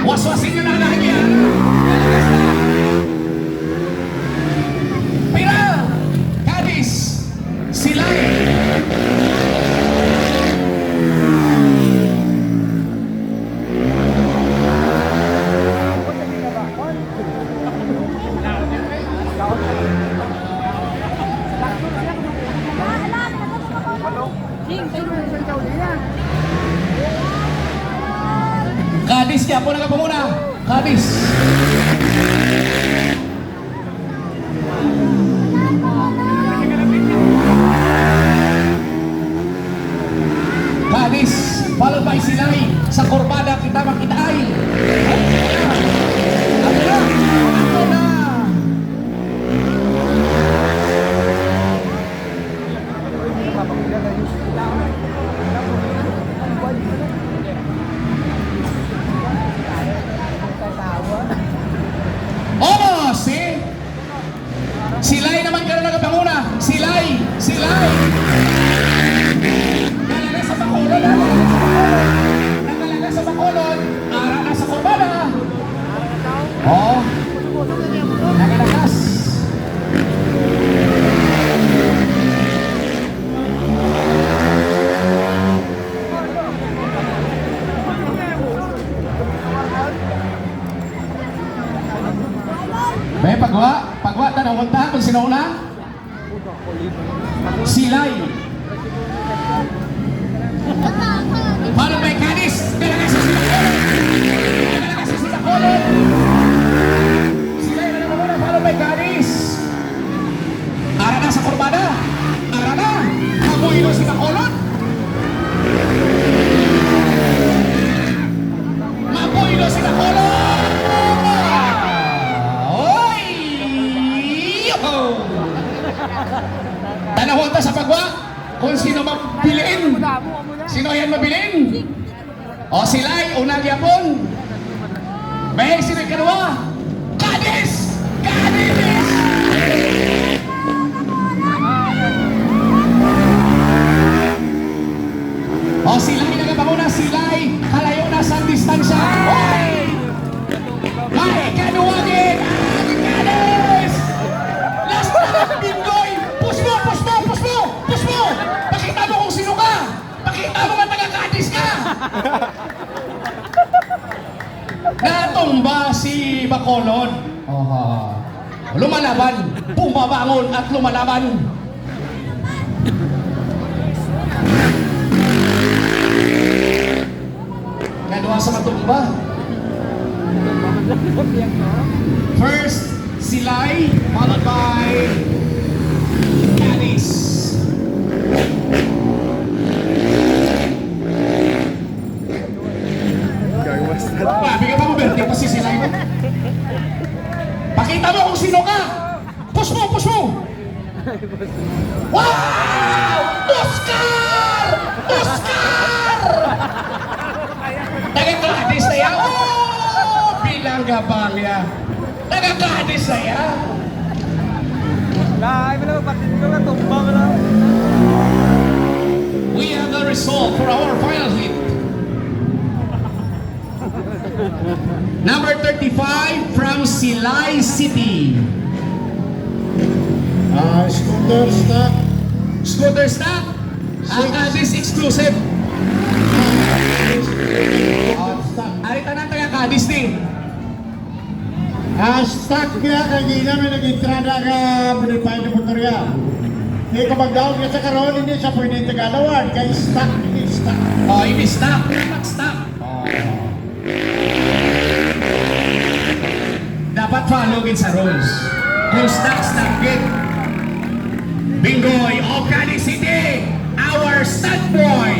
waswasin nyo na lagi yan. Pira, Cadiz, Silay. Cadiz, kaya po nagpamuna. Cadiz. Cadiz, followed by Silay. Sa kurbada kita makitaay. Ano na? Ano na? Almost, eh? Silay naman ka na nagpanguna. Silay! Silay! Nalaga sa Bacolod. Nalaga sa Bacolod. Ara na sa kurbada. Oh. Nagalagas. May pagwa tanong unta kung sino una? Silay. Followed by Cadiz. Nalaga sa Sibacolod. Nalaga sa Sibacolod. Silay na naman muna. Followed by Cadiz. Ara na sa kurbada. Ara na. Kamuhi na Sibacolod. Mabuhi na Sibacolod. Tanahon ta sa pagwa kung sino mabilin. Sino yan mabilin? O Silay, unang yapon. May sino kadua? Cadiz! Cadiz! O Silay nagpanguna. Silay, halayo na sa distansya. Hoy! May kanuwagin! Cadiz! Last time, Bingoy! Push mo! Push mo! Push mo! Push mo! Pakita mo kung sino ka! Pakita mo nga taga-Cadiz ka! Natumba si Bacolod. Lumalaban, bumabangon at lumalaban. Kadua sa matumba. First, Silay, followed by Cadiz. Bigyan pa mo, Bertie, pa si Silay mo. Pakita mo kung sino ka. Push mo, push mo. Wow! Oscar! Oscar! Taga-Cadiz na yan. Oh! Bilang gabang yan. Taga-Cadiz na yan. We have the result for our final hit. Number 35 from Silay City. Scooter stock. Scooter stock. Cadiz exclusive. Arita na taga-Cadiz din. Stock kaya kaya namin nag-entrada ka Bonifay na Motorya. Hindi ka mag-down ka sa karoon, hindi siya pwede Tagalawan. Kaya stock, hindi stock. Oh, ini stock. Stock. Dapat follow sa rules. Kung stock, git. Bingoy of Cadiz City, our stud boy.